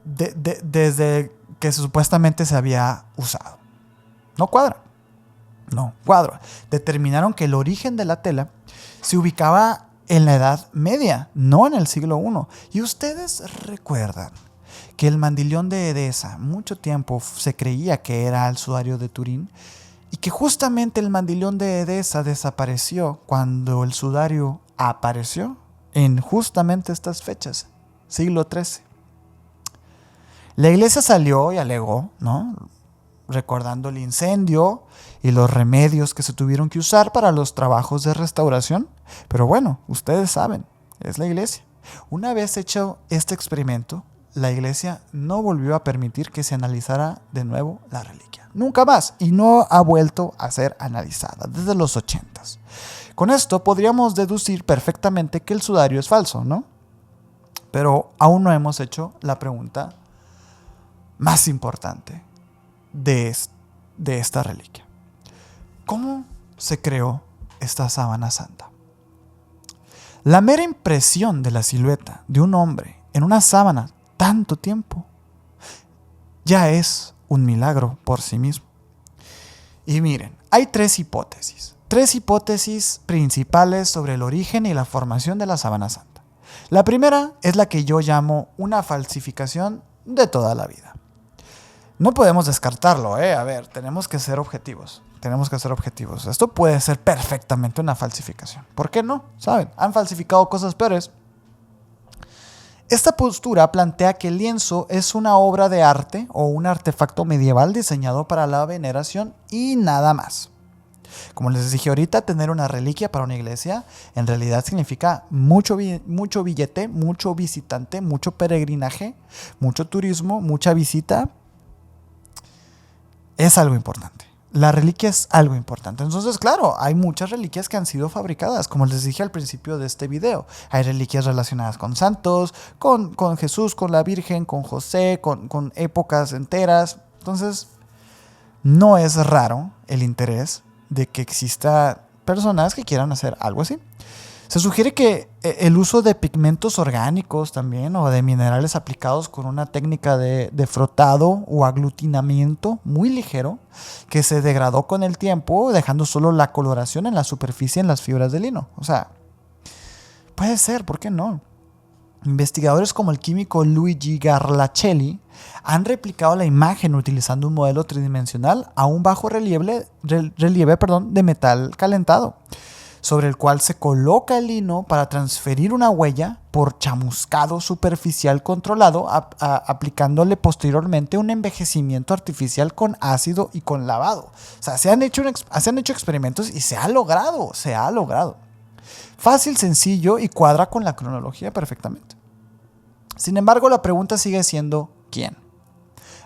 desde que supuestamente se había usado. No cuadra. Determinaron que el origen de la tela se ubicaba en la Edad Media, no en el siglo I. Y ustedes recuerdan que el mandilión de Edesa mucho tiempo se creía que era el sudario de Turín y que justamente el mandilón de Edesa desapareció cuando el sudario apareció en justamente estas fechas, siglo XIII. La iglesia salió y alegó, ¿no?, recordando el incendio y los remedios que se tuvieron que usar para los trabajos de restauración. Pero bueno, ustedes saben, es la iglesia. Una vez hecho este experimento, la iglesia no volvió a permitir que se analizara de nuevo la reliquia. Nunca más. Y no ha vuelto a ser analizada desde los 80s. Con esto podríamos deducir perfectamente que el sudario es falso, ¿no? Pero aún no hemos hecho la pregunta más importante de esta reliquia. ¿Cómo se creó esta sábana santa? La mera impresión de la silueta de un hombre en una sábana tanto tiempo ya es un milagro por sí mismo. Y miren, hay tres hipótesis principales sobre el origen y la formación de la sábana santa. La primera es la que yo llamo una falsificación de toda la vida. No podemos descartarlo, A ver, tenemos que ser objetivos. Esto puede ser perfectamente una falsificación. ¿Por qué no? ¿Saben? Han falsificado cosas peores. Esta postura plantea que el lienzo es una obra de arte o un artefacto medieval diseñado para la veneración y nada más. Como les dije ahorita, tener una reliquia para una iglesia en realidad significa mucho billete, mucho visitante, mucho peregrinaje, mucho turismo, mucha visita. Es algo importante. La reliquia es algo importante. Entonces, claro, hay muchas reliquias que han sido fabricadas, como les dije al principio de este video. Hay reliquias relacionadas con santos, con Jesús, con la Virgen, con José, con épocas enteras. Entonces, no es raro el interés de que exista personas que quieran hacer algo así. Se sugiere que el uso de pigmentos orgánicos también o de minerales aplicados con una técnica de frotado o aglutinamiento muy ligero que se degradó con el tiempo, dejando solo la coloración en la superficie en las fibras de lino. O sea, puede ser, ¿por qué no? Investigadores como el químico Luigi Garlacelli han replicado la imagen utilizando un modelo tridimensional a un bajo relieve de metal calentado, sobre el cual se coloca el lino para transferir una huella por chamuscado superficial controlado, aplicándole posteriormente un envejecimiento artificial con ácido y con lavado. O sea, se han hecho experimentos y se ha logrado. Fácil, sencillo y cuadra con la cronología perfectamente. Sin embargo, la pregunta sigue siendo ¿quién?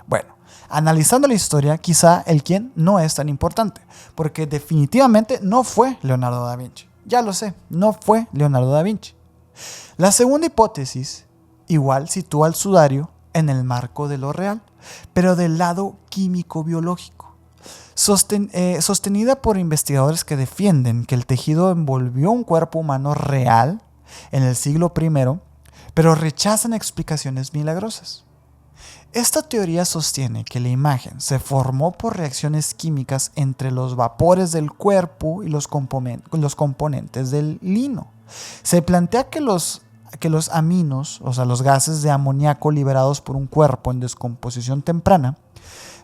Bueno, analizando la historia, quizá el quién no es tan importante, porque definitivamente no fue Leonardo da Vinci. Ya lo sé, no fue Leonardo da Vinci. La segunda hipótesis igual sitúa al sudario en el marco de lo real, pero del lado químico-biológico, sostenida por investigadores que defienden que el tejido envolvió un cuerpo humano real en el siglo I, pero rechazan explicaciones milagrosas. Esta teoría sostiene que la imagen se formó por reacciones químicas entre los vapores del cuerpo y los componentes del lino. Se plantea que los aminos, o sea, los gases de amoníaco liberados por un cuerpo en descomposición temprana,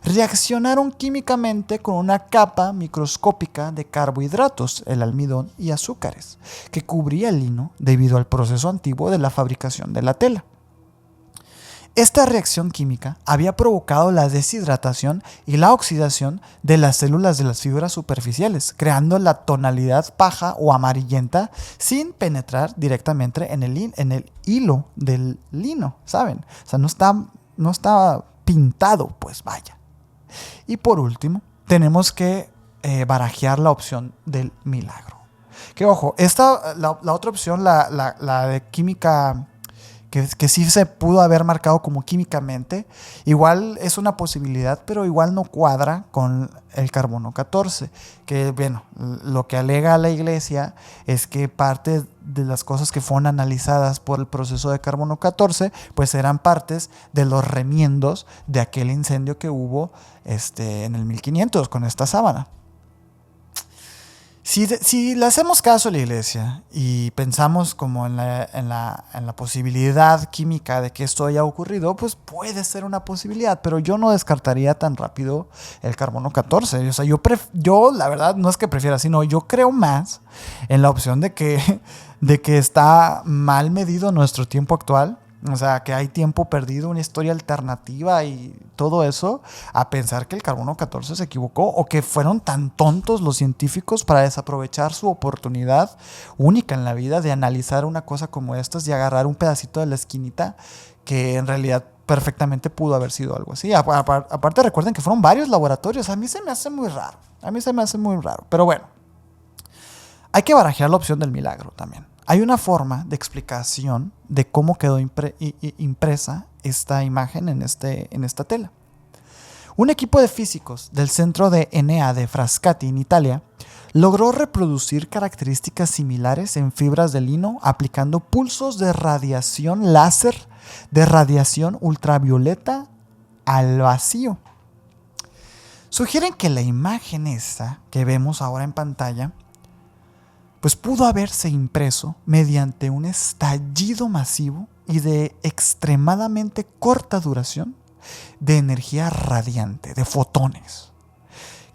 reaccionaron químicamente con una capa microscópica de carbohidratos, el almidón y azúcares, que cubría el lino debido al proceso antiguo de la fabricación de la tela. Esta reacción química había provocado la deshidratación y la oxidación de las células de las fibras superficiales, creando la tonalidad paja o amarillenta sin penetrar directamente en el hilo del lino, ¿saben? O sea, no está pintado, pues vaya. Y por último, tenemos que barajear la opción del milagro. Que ojo, la otra opción, la de química, que sí se pudo haber marcado como químicamente, igual es una posibilidad, pero igual no cuadra con el carbono 14, que bueno, lo que alega la iglesia es que parte de las cosas que fueron analizadas por el proceso de carbono 14, pues eran partes de los remiendos de aquel incendio que hubo en el 1500 con esta sábana. Si le hacemos caso a la iglesia y pensamos como en la posibilidad química de que esto haya ocurrido, pues puede ser una posibilidad, pero yo no descartaría tan rápido el carbono 14. O sea, yo la verdad no es que prefiera, sino yo creo más en la opción de que está mal medido nuestro tiempo actual. O sea, que hay tiempo perdido, una historia alternativa y todo eso, a pensar que el carbono 14 se equivocó o que fueron tan tontos los científicos para desaprovechar su oportunidad única en la vida de analizar una cosa como estas y agarrar un pedacito de la esquinita que en realidad perfectamente pudo haber sido algo así. Aparte recuerden que fueron varios laboratorios. A mí se me hace muy raro. Pero bueno, hay que barajear la opción del milagro también. Hay una forma de explicación de cómo quedó impresa esta imagen en esta tela. Un equipo de físicos del centro de Enea de Frascati en Italia logró reproducir características similares en fibras de lino aplicando pulsos de radiación láser de radiación ultravioleta al vacío. Sugieren que la imagen esta que vemos ahora en pantalla pues pudo haberse impreso mediante un estallido masivo y de extremadamente corta duración de energía radiante, de fotones,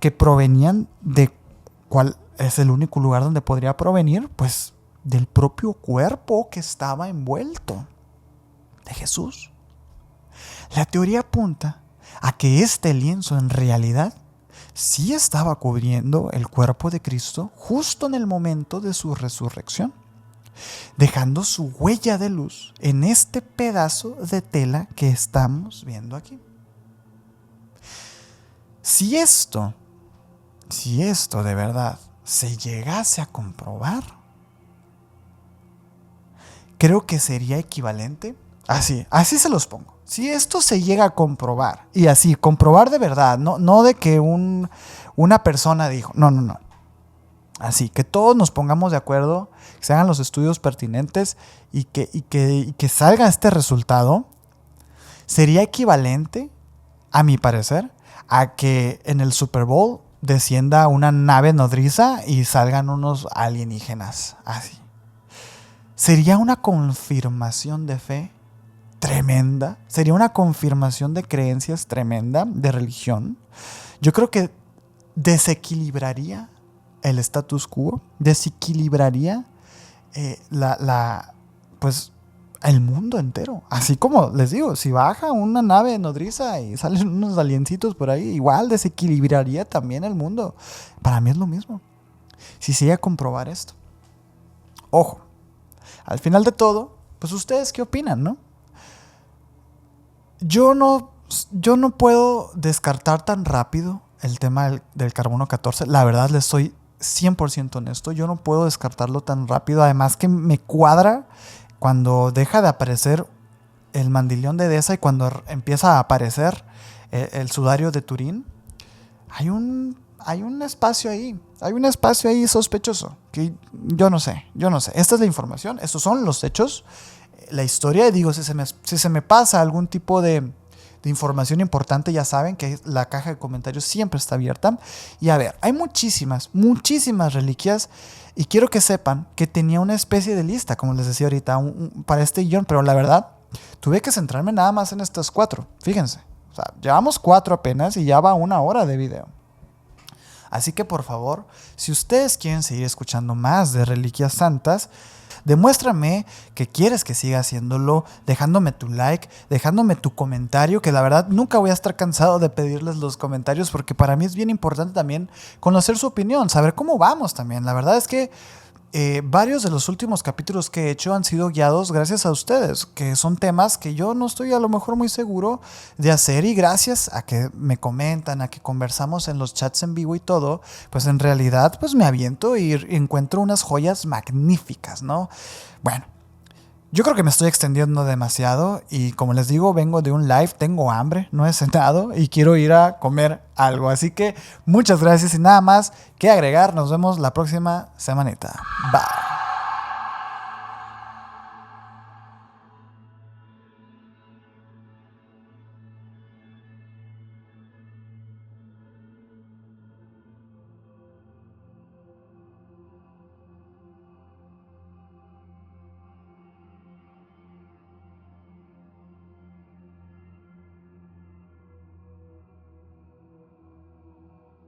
que provenían de ¿cuál es el único lugar donde podría provenir? Pues del propio cuerpo que estaba envuelto, de Jesús. La teoría apunta a que este lienzo en realidad sí estaba cubriendo el cuerpo de Cristo justo en el momento de su resurrección, dejando su huella de luz en este pedazo de tela que estamos viendo aquí. Si esto de verdad se llegase a comprobar, creo que sería equivalente, así se los pongo. Si esto se llega a comprobar, y así, comprobar de verdad, no de que una persona dijo, no. Así, que todos nos pongamos de acuerdo, que se hagan los estudios pertinentes y que salga este resultado, sería equivalente, a mi parecer, a que en el Super Bowl descienda una nave nodriza y salgan unos alienígenas, así. Sería una confirmación de fe tremenda, sería una confirmación de creencias tremenda, de religión. Yo creo que desequilibraría el status quo, desequilibraría pues el mundo entero. Así como les digo, si baja una nave nodriza y salen unos aliencitos por ahí, igual desequilibraría también el mundo. Para mí es lo mismo. Si se llega a comprobar esto. Ojo, al final de todo, pues ustedes qué opinan, ¿no? Yo no puedo descartar tan rápido el tema del carbono 14. La verdad, les soy 100% honesto. Yo no puedo descartarlo tan rápido. Además que me cuadra cuando deja de aparecer el mandilión de Edesa y cuando empieza a aparecer el sudario de Turín. Hay un espacio ahí. Hay un espacio ahí sospechoso. Que yo no sé. Esta es la información. Estos son los hechos. La historia, y digo, si se me pasa algún tipo de información importante, ya saben que la caja de comentarios siempre está abierta. Y a ver, hay muchísimas reliquias y quiero que sepan que tenía una especie de lista, como les decía ahorita, para este guión, pero la verdad, tuve que centrarme nada más en estas 4, fíjense. O sea, llevamos 4 apenas y ya va 1 hora de video. Así que por favor, si ustedes quieren seguir escuchando más de reliquias santas, demuéstrame que quieres que siga haciéndolo, dejándome tu like, dejándome tu comentario, que la verdad nunca voy a estar cansado de pedirles los comentarios porque para mí es bien importante también conocer su opinión, saber cómo vamos también. La verdad es que varios de los últimos capítulos que he hecho han sido guiados gracias a ustedes, que son temas que yo no estoy a lo mejor muy seguro de hacer y gracias a que me comentan, a que conversamos en los chats en vivo y todo, pues en realidad pues me aviento y encuentro unas joyas magníficas, ¿no? Bueno, yo creo que me estoy extendiendo demasiado y como les digo, vengo de un live, tengo hambre, no he cenado y quiero ir a comer algo. Así que muchas gracias y nada más que agregar. Nos vemos la próxima semanita. Bye.